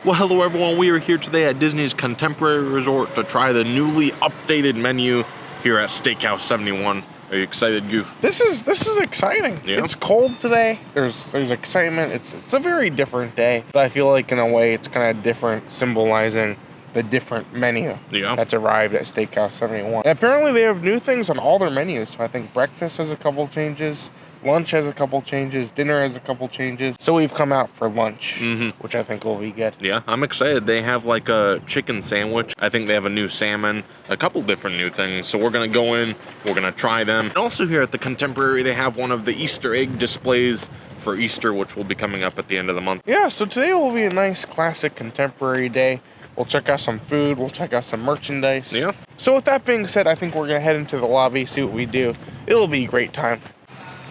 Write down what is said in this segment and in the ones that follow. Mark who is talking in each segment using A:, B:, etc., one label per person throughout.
A: Well, hello everyone, we are here today at Disney's Contemporary Resort to try the newly updated menu here at Steakhouse 71. Are you excited, Goo?
B: This is exciting. Yeah. It's cold today. There's excitement. It's a very different day. But I feel like in a way it's kind of different, symbolizing the different menu that's arrived at Steakhouse 71. And apparently they have new things on all their menus. So I think breakfast has a couple changes, lunch has a couple changes, dinner has a couple changes. So we've come out for lunch, which I think will be good.
A: Yeah, I'm excited. They have like a chicken sandwich. I think they have a new salmon, a couple different new things. So we're gonna go in, we're gonna try them. And also here at the Contemporary, they have one of the Easter egg displays for Easter, which will be coming up at the end of the month.
B: Yeah, so today will be a nice classic Contemporary day. We'll check out some food, we'll check out some merchandise.
A: Yeah.
B: So with that being said, I think we're gonna head into the lobby, see what we do. It'll be a great time.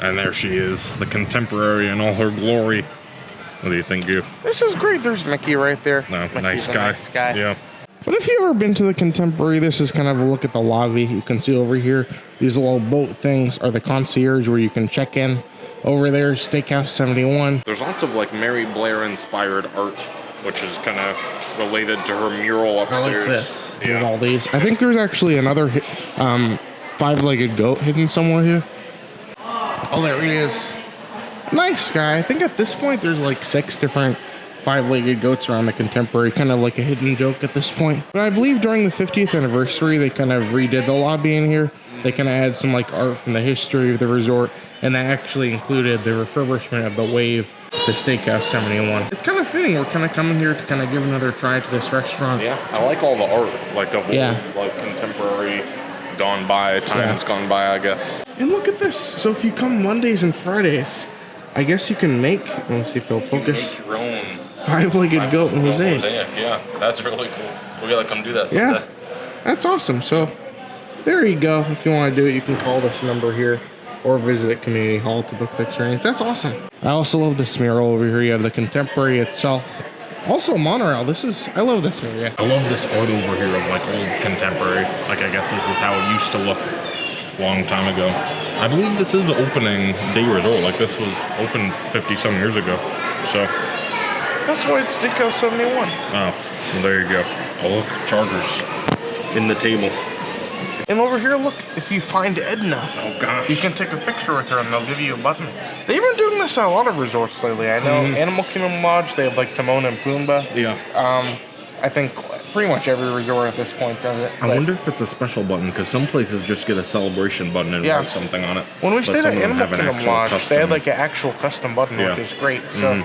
A: And there she is, the Contemporary in all her glory. What do you think, Goo?
B: This is great. There's Mickey right there.
A: No,
B: Mickey's
A: nice guy.
B: Nice guy.
A: Yeah.
B: But if you've ever been to the Contemporary, this is kind of a look at the lobby. You can see over here, these little boat things are the concierge where you can check in. Over there, Steakhouse 71.
A: There's lots of like Mary Blair inspired art, which is kind of related to her mural upstairs.
B: I like this. There's all these. I think there's actually another five-legged goat hidden somewhere here. Oh, there he is. Nice guy. I think at this point there's like 6 different five-legged goats around the Contemporary, kind of like a hidden joke at this point. But I believe during the 50th anniversary, they kind of redid the lobby in here. They kind of had some like art from the history of the resort, and that actually included the refurbishment of the Wave to Steakhouse 71. It's kind of fitting. We're kind of coming here to kind of give another try to this restaurant.
A: Yeah, I like all the art, like of old, like Contemporary gone by, times gone by, I guess.
B: And look at this. So if you come Mondays and Fridays, I guess you can make, let me see if it'll focus.
A: Make your own
B: five-legged goat mosaic.
A: Yeah, that's really cool. We gotta come do that someday.
B: Yeah, that's awesome. So there you go. If you want to do it, you can call this number here or visit at Community Hall to book the experience. That's awesome. I also love this mural over here. You have the Contemporary itself. Also monorail. I love this area.
A: I love this art over here of like old Contemporary. Like I guess this is how it used to look a long time ago. I believe this is opening day resort. Like this was opened 50-some years ago. So
B: that's why it's Steakhouse 71.
A: Oh, well, there you go. Oh look, Chargers in the table.
B: And over here, look, if you find Edna,
A: oh gosh,
B: you can take a picture with her and they'll give you a button. They've been doing this at a lot of resorts lately. I know Animal Kingdom Lodge, they have like Timon and Pumbaa.
A: Yeah.
B: I think pretty much every resort at this point does it.
A: I wonder if it's a special button, because some places just get a celebration button and write something on it.
B: When we stayed at Animal Kingdom Lodge, they had like an actual custom button, which is great. So,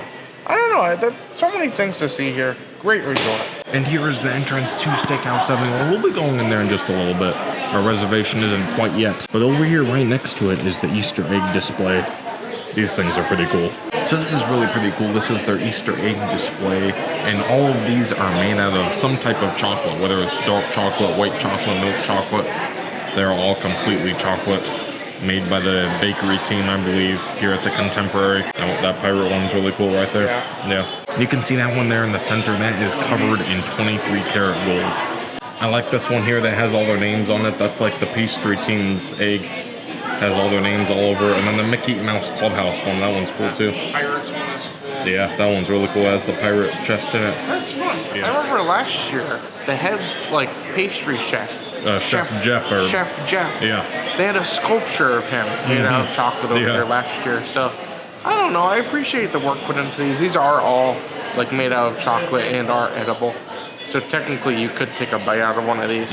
B: I don't know, so many things to see here. Great resort.
A: And here is the entrance to Steakhouse 71. We'll be going in there in just a little bit. Our reservation isn't quite yet. But over here, right next to it, is the Easter egg display. These things are pretty cool. So this is really pretty cool. This is their Easter egg display. And all of these are made out of some type of chocolate, whether it's dark chocolate, white chocolate, milk chocolate. They're all completely chocolate. Made by the bakery team, I believe, here at the Contemporary. That pirate one's really cool right there. Yeah. You can see that one there in the center. That is covered in 23 karat gold. I like this one here that has all their names on it. That's like the pastry team's egg. Has all their names all over it. And then the Mickey Mouse Clubhouse one, that one's cool too.
B: Pirates one is cool.
A: Yeah, that one's really cool. It has the pirate chest in it.
B: That's fun. Yeah. I remember last year, the head like pastry chef.
A: Chef Jeff. Yeah.
B: They had a sculpture of him made out of chocolate over there last year. So, I don't know. I appreciate the work put into these. These are all like made out of chocolate and are edible. So technically, you could take a bite out of one of these,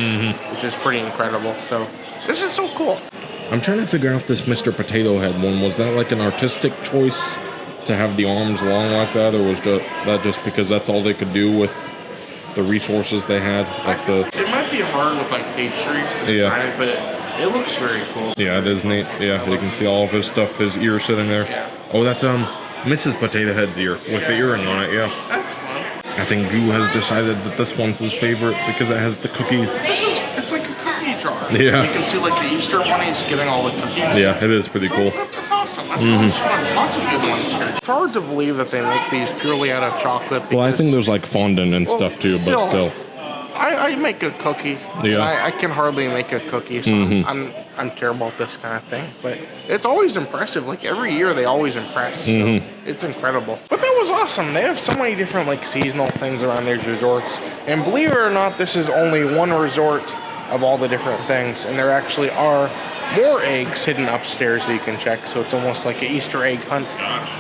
B: which is pretty incredible. So, this is so cool.
A: I'm trying to figure out this Mr. Potato Head one. Was that like an artistic choice to have the arms long like that, or was that just because that's all they could do with the resources they had? Like
B: it might be hard with like pastries, but it looks very cool.
A: Yeah, it is neat. Yeah, you can see all of his stuff, his ear sitting there.
B: Yeah.
A: Oh, that's Mrs. Potato Head's ear with the earring on it. Yeah.
B: That's fun.
A: I think Goo has decided that this one's his favorite because it has the cookies.
B: It's like a cookie jar.
A: Yeah.
B: You can see like the Easter bunnies getting all the cookies.
A: Yeah, it is pretty cool.
B: That's awesome. That's so much fun. Lots of good ones here. It's hard to believe that they make these purely out of chocolate.
A: Well, I think there's like fondant and stuff too, but still.
B: I make a cookie.
A: Yeah.
B: I can hardly make a cookie, so I'm terrible at this kind of thing. But it's always impressive. Like every year, they always impress. So it's incredible. But that was awesome. They have so many different like seasonal things around these resorts. And believe it or not, this is only one resort of all the different things, and there actually are more eggs hidden upstairs that you can check, so it's almost like an Easter egg hunt,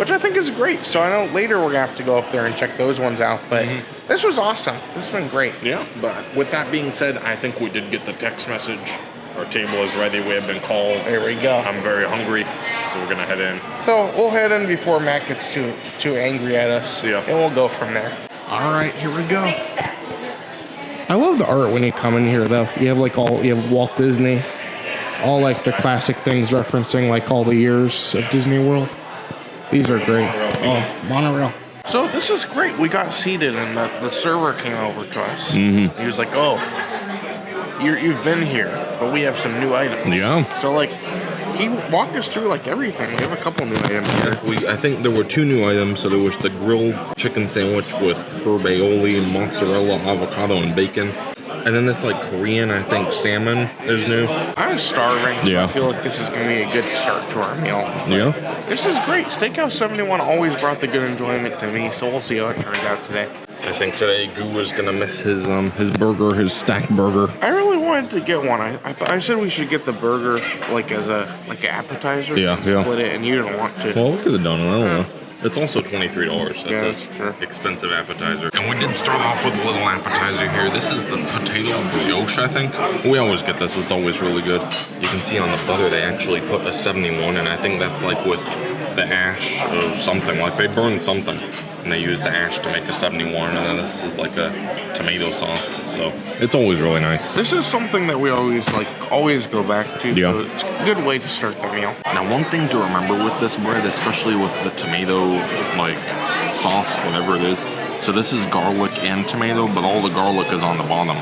B: which I think is great. So I know later we're gonna have to go up there and check those ones out, but this was awesome. This has been great.
A: Yeah, but with that being said, I think we did get the text message. Our table is ready. We have been called.
B: There we go.
A: I'm very hungry, so we're gonna head in.
B: So we'll head in before Matt gets too angry at us,
A: Yeah.
B: and we'll go from there. All right, here we go. I love the art when you come in here, though. You have Walt Disney, all like the classic things referencing like all the years of Disney World. These are great. Oh, monorail. So this is great. We got seated, and the server came over to us. He was like, "Oh, you've been here, but we have some new items."
A: Yeah.
B: So like, he walked us through like everything. We have a couple new items here.
A: I think there were 2 new items. So there was the grilled chicken sandwich with herb aioli, mozzarella, avocado, and bacon. And then this like Korean, I think, salmon is new.
B: I'm starving, so
A: Yeah.
B: I feel like this is going to be a good start to our meal.
A: Yeah.
B: This is great. Steakhouse 71 always brought the good enjoyment to me, so we'll see how it turns out today.
A: I think today Goo is gonna miss his burger, his stack burger.
B: I really wanted to get one. I said we should get the burger like as an appetizer.
A: Yeah,
B: and
A: yeah.
B: Split it, and you didn't want to.
A: Well, we could have done it. I don't know. It's also $23.
B: Yeah,
A: That's
B: that's true.
A: expensive appetizer. And we did start off with a little appetizer here. This is the potato brioche, I think. We always get this. It's always really good. You can see on the butter they actually put a 71, and I think that's like with the ash of something. Like they burned something, and they use the ash to make a 71, and then this is like a tomato sauce. So it's always really nice.
B: This is something that we always go back to.
A: Yeah.
B: So it's a good way to start the meal.
A: Now, one thing to remember with this bread, especially with the tomato, like, sauce, whatever it is. So this is garlic and tomato, but all the garlic is on the bottom,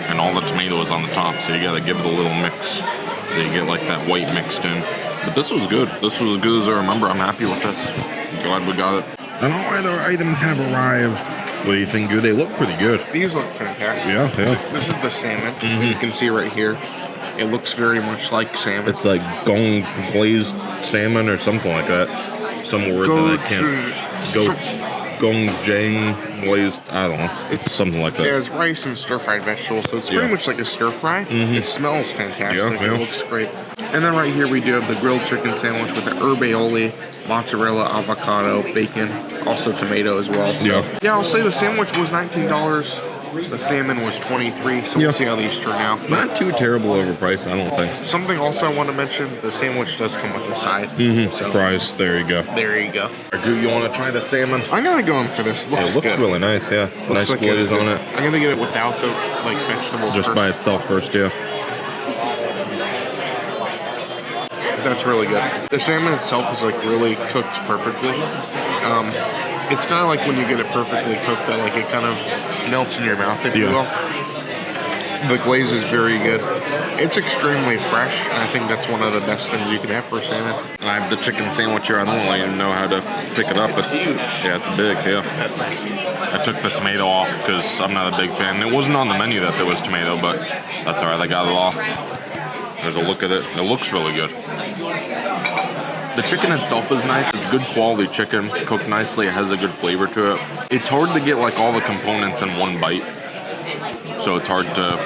A: and all the tomato is on the top, so you gotta give it a little mix, so you get, like, that white mixed in. But this was good. This was as good as I remember. I'm happy with this. Glad we got it. And all other items have arrived. What do you think, Goo? They look pretty good.
B: These look fantastic.
A: Yeah, yeah.
B: This is the salmon. You can see right here. It looks very much like salmon.
A: It's like gong glazed salmon or something like that. Some word that I can't. Gochujang glazed. I don't know. It's something like that.
B: It has rice and stir-fried vegetables, so it's pretty much like a stir-fry. It smells fantastic.
A: Yeah, yeah.
B: It looks great. And then right here we do have the grilled chicken sandwich with the herb aioli, mozzarella, avocado, bacon, also tomato as well. So, yeah, I'll say the sandwich was $19. The salmon was $23, so we'll see how these turn out.
A: Not too terrible overpriced, I don't think.
B: Something also I want to mention, the sandwich does come with a side. So
A: Price, there you go.
B: there you go.
A: Goo, you want to try the salmon?
B: I'm gonna go in for this.
A: It looks
B: good.
A: really nice, yeah.
B: Looks
A: Nice
B: like
A: glaze
B: it's
A: on
B: good.
A: it.
B: I'm gonna get it without the vegetables.
A: Just
B: first.
A: by itself first, yeah.
B: That's really good. The salmon itself is like really cooked perfectly. It's kind of like when you get it perfectly cooked that like it kind of melts in your mouth, if you will. The glaze is very good. It's extremely fresh, and I think that's one of the best things you can have for salmon.
A: And I have the chicken sandwich here. I don't really even know how to pick it up. It's
B: huge.
A: Yeah, it's big, yeah. I took the tomato off because I'm not a big fan. It wasn't on the menu that there was tomato, but that's all right. I got it off. There's a look at it. It looks really good. The chicken itself is nice. It's good quality chicken, cooked nicely. It has a good flavor to it. It's hard to get like all the components in one bite, so it's hard to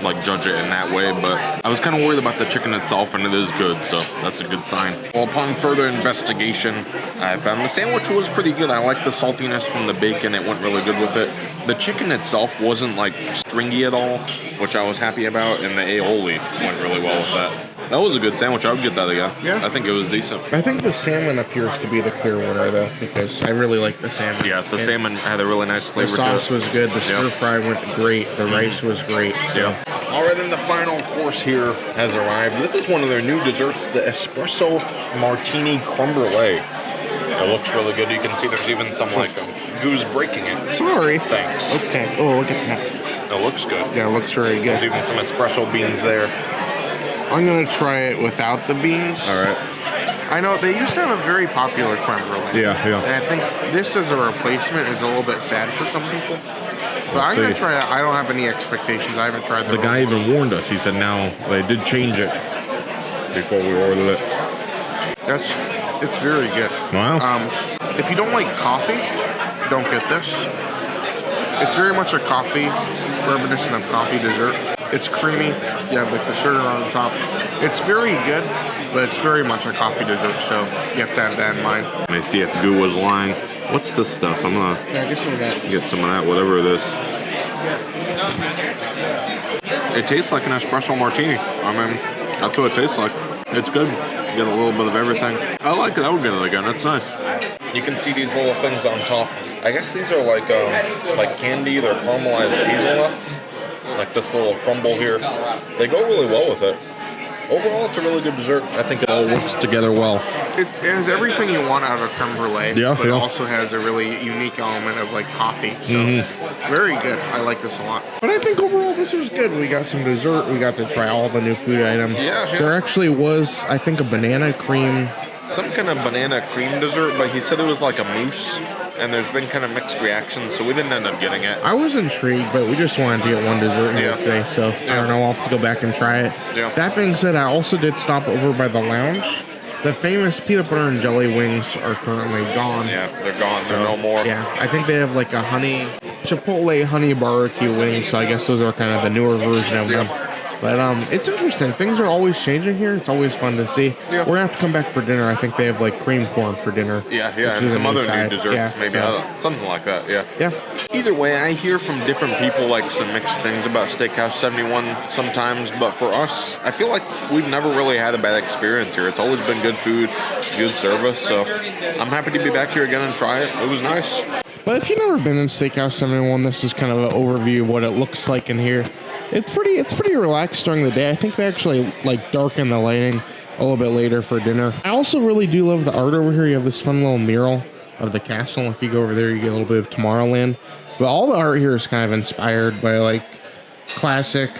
A: like judge it in that way. But I was kind of worried about the chicken itself, and it is good, so that's a good sign. Well, upon further investigation, I found the sandwich was pretty good. I like the saltiness from the bacon. It went really good with it. The chicken itself wasn't like stringy at all, which I was happy about, and the aioli went really well with that. That was a good sandwich. I would get that again.
B: Yeah.
A: I think it was decent.
B: I think the salmon appears to be the clear winner though, because I really like the salmon.
A: Yeah, the
B: And
A: salmon had a really nice
B: the
A: flavor to it.
B: sauce was good. The stir fry went great. The rice was great. So.
A: All right, then the final course here has arrived. This is one of their new desserts, the espresso martini creme brulee. It looks really good. You can see there's even some like Goo's breaking it.
B: Sorry.
A: Thanks.
B: Okay. Oh, look at that.
A: It looks good.
B: Yeah, it looks very good.
A: There's even some espresso beans there.
B: I'm gonna try it without the beans.
A: All right.
B: I know they used to have a very popular creme brulee.
A: Yeah, yeah.
B: And I think this as a replacement is a little bit sad for some people. But I'm going to try it. I don't have any expectations. I haven't tried
A: The guy even warned us. He said now they did change it before we ordered it.
B: It's very good.
A: Wow.
B: If you don't like coffee, don't get this. It's very much a coffee, reminiscent of coffee dessert. It's creamy. You have like the sugar on the top. It's very good, but it's very much a coffee dessert, so you have to have that in mind.
A: Let me see if Goo was lying. What's this stuff? I'm gonna
B: Get some of that.
A: get some of that, whatever it is. It tastes like an espresso martini. I mean, that's what it tastes like. It's good. You get a little bit of everything. I like it. I would get it again. It's nice. You can see these little things on top. I guess these are like candy. They're caramelized hazelnuts. Like this little crumble here. They go really well with it. Overall, it's a really good dessert. I think it all works together well.
B: It has everything you want out of creme brulee,
A: Yeah,
B: but it
A: yeah.
B: also has a really unique element of like coffee. So very good. I like this a lot. But I think overall this was good. We got some dessert. We got to try all the new food items.
A: Yeah, yeah.
B: There actually was, I think, a banana cream.
A: Some kind of banana cream dessert, but he said it was like a mousse, and there's been kind of mixed reactions, so we didn't end up getting it.
B: I was intrigued, but we just wanted to get one dessert here
A: Yeah.
B: today, so I don't know. I'll have to go back and try it.
A: Yeah.
B: That being said, I also did stop over by the lounge. The famous peanut butter and jelly wings are currently gone.
A: Yeah, they're gone. They're no more.
B: Yeah, I think they have like a Chipotle honey barbecue wing, so I guess those are kind of the newer version of them. But it's interesting. Things are always changing here. It's always fun to see.
A: Yeah.
B: We're gonna have to come back for dinner. I think they have like cream corn for dinner.
A: Yeah,
B: which
A: and
B: is a
A: some
B: new
A: other
B: side.
A: new desserts,
B: Yeah,
A: maybe
B: so-
A: something like that. Yeah.
B: Yeah.
A: Either way, I hear from different people like some mixed things about Steakhouse 71 sometimes, but for us, I feel like we've never really had a bad experience here. It's always been good food, good service, so I'm happy to be back here again and try it. It was nice.
B: But if you've never been in Steakhouse 71, this is kind of an overview of what it looks like in here. It's pretty relaxed during the day. I think they actually like darken the lighting a little bit later for dinner. I also really do love the art over here. You have this fun little mural of the castle. If you go over there, you get a little bit of Tomorrowland. But all the art here is kind of inspired by like classic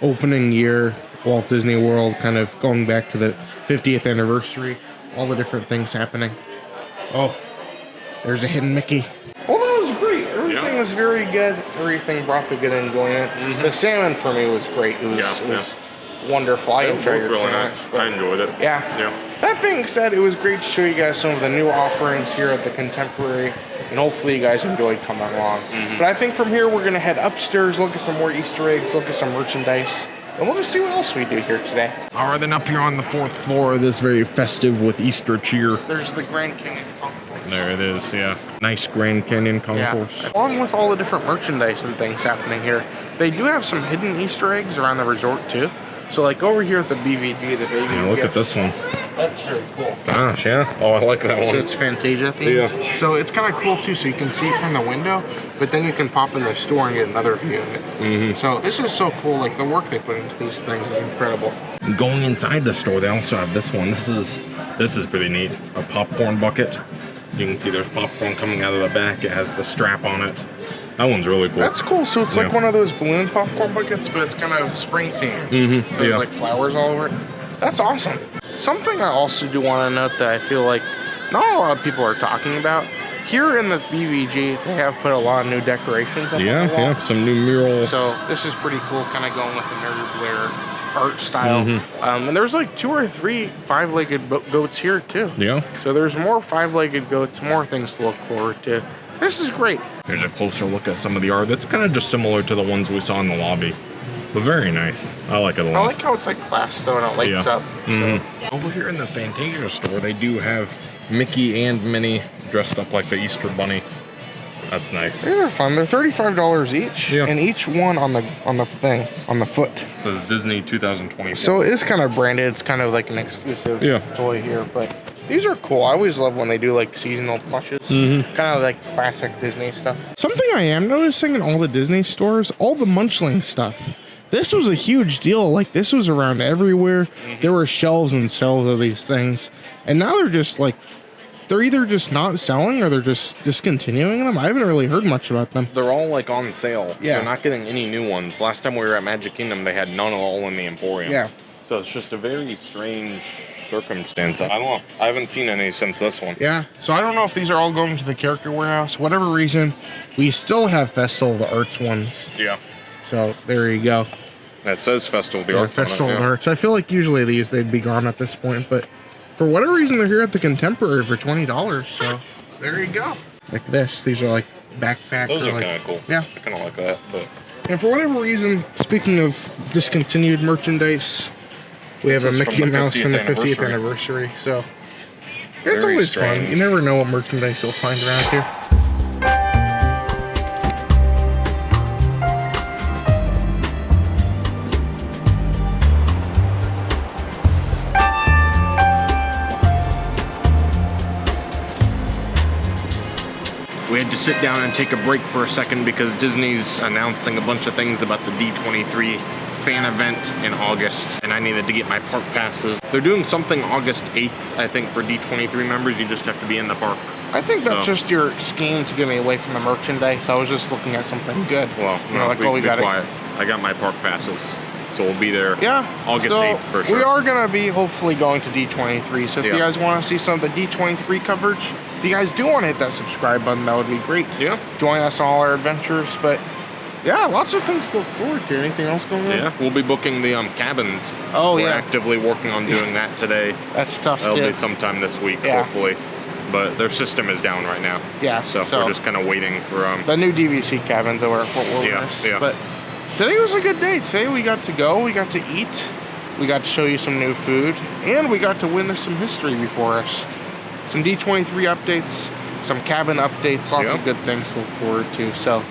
B: opening year Walt Disney World, kind of going back to the 50th anniversary. All the different things happening. Oh, there's a hidden Mickey. Well, that was great. Everything was very good. Everything brought the good enjoyment. The salmon for me was great. It was wonderful. I enjoyed it.
A: really nice. I enjoyed it.
B: Yeah.
A: Yeah.
B: That being said, it was great to show you guys some of the new offerings here at the Contemporary, and hopefully you guys enjoyed coming along. But I think from here we're going to head upstairs, look at some more Easter eggs, look at some merchandise, and we'll just see what else we do here today.
A: All right, then up here on the 4th floor of this very festive with Easter cheer.
B: There's the Grand Canyon Concourse.
A: There it is, yeah. Nice Grand Canyon concourse.
B: Yeah. Along with all the different merchandise and things happening here, they do have some hidden Easter eggs around the resort too. So like over here at the BVG, the baby.
A: Yeah, look at this one.
B: That's very cool.
A: Gosh, yeah. Oh, I like that
B: So
A: one.
B: it's Fantasia themed.
A: Yeah.
B: So it's kind of cool too. So you can see it from the window, but then you can pop in the store and get another view of it. So this is so cool. Like the work they put into these things is incredible.
A: Going inside the store, they also have this one. This is pretty neat. A popcorn bucket. You can see there's popcorn coming out of the back. It has the strap on it. That one's really cool.
B: That's cool. So it's like
A: Yeah.
B: one of those balloon popcorn buckets, but it's kind of spring themed. There's
A: Yeah.
B: like flowers all over it. That's awesome. Something I also do want to note that I feel like not a lot of people are talking about. Here in the BVG, they have put a lot of new decorations up on the wall.
A: Yeah, some new murals.
B: So this is pretty cool, kind of going with the Mary Blair art style. And there's like 2 or 3 5-legged goats here too.
A: Yeah.
B: So there's more 5-legged goats, more things to look forward to. This is great.
A: Here's a closer look at some of the art. That's kind of just similar to the ones we saw in the lobby. But very nice. I like it a
B: I
A: lot.
B: like how it's like glass though and it lights
A: Yeah.
B: up. So.
A: Over here in the Fantasia store, they do have Mickey and Minnie dressed up like the Easter Bunny. That's nice.
B: These are fun. They're $35 each,
A: Yeah.
B: and each one on the foot.
A: It says Disney 2024.
B: So it is kind of branded. It's kind of like an exclusive
A: Yeah.
B: toy here, but these are cool. I always love when they do like seasonal plushes, kind of like classic Disney stuff. Something I am noticing in all the Disney stores, all the Munchling stuff. This was a huge deal. Like this was around everywhere. There were shelves and shelves of these things, and now they're just like. They're either just not selling or they're just discontinuing them. I haven't really heard much about them.
A: They're all like on sale.
B: Yeah.
A: They're not getting any new ones. Last time we were at Magic Kingdom, they had none at all in the Emporium.
B: Yeah.
A: So it's just a very strange circumstance. I don't know. I haven't seen any since this one.
B: Yeah, so I don't know if these are all going to the character warehouse. Whatever reason, we still have Festival of the Arts ones.
A: Yeah.
B: So there you go.
A: It says Festival of the
B: Yeah,
A: Arts.
B: Festival of the Arts. I feel like usually they'd be gone at this point, but for whatever reason, they're here at the Contemporary for $20. So there you go. Like this. These are like backpacks.
A: Those are
B: like,
A: kind of cool.
B: Yeah.
A: I kind of like that. But
B: And for whatever reason, speaking of discontinued merchandise, we have a
A: This is
B: Mickey
A: from the
B: Mouse from the
A: 50th
B: 50th anniversary. So it's
A: Very
B: always fun.
A: strange.
B: You never know what merchandise you'll find around here.
A: we had to sit down and take a break for a second because Disney's announcing a bunch of things about the D23 fan event in August, and I needed to get my park passes. They're doing something August 8th, I think, for D23 members. You just have to be in the park.
B: I think that's just your scheme to get me away from the merchandise. I was just looking at something good.
A: Well,
B: You know, like, oh, we
A: be
B: got it.
A: quiet. I got my park passes, so we'll be there.
B: Yeah,
A: August
B: so
A: 8th for sure.
B: We are gonna be hopefully going to D23. So if
A: Yeah.
B: you guys want to see some of the D23 coverage, if you guys do want to hit that subscribe button, that would be great.
A: Yeah.
B: Join us on all our adventures. But yeah, lots of things to look forward to. Anything else going on?
A: Yeah, we'll be booking the cabins.
B: Oh,
A: We're
B: yeah.
A: actively working on doing that today.
B: That's tough
A: That'll
B: too.
A: be sometime this week,
B: Yeah.
A: hopefully. But their system is down right now.
B: Yeah,
A: So,
B: so-
A: we're just kind of waiting for
B: The new DVC cabins over at Fort Wilderness.
A: yeah.
B: But today was a good day. Today we got to go, we got to eat, we got to show you some new food, and we got to witness some history before us. Some D23 updates, some cabin updates, lots
A: Yeah.
B: of good things to look forward to. So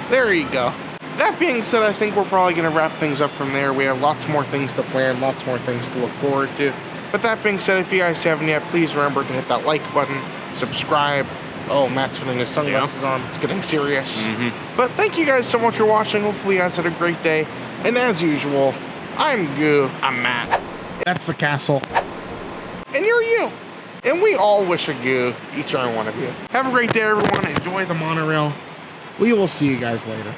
B: there you go. That being said, I think we're probably going to wrap things up from there. We have lots more things to plan, lots more things to look forward to. But that being said, if you guys haven't yet, please remember to hit that like button, subscribe. Oh, Matt's putting his sunglasses on. It's getting serious. But thank you guys so much for watching. Hopefully you guys had a great day. And as usual, I'm Goo.
A: I'm Matt.
B: That's the castle. And you're you. And we all wish a Goo to each and every one of you. Have a great day, everyone. Enjoy the monorail. We will see you guys later.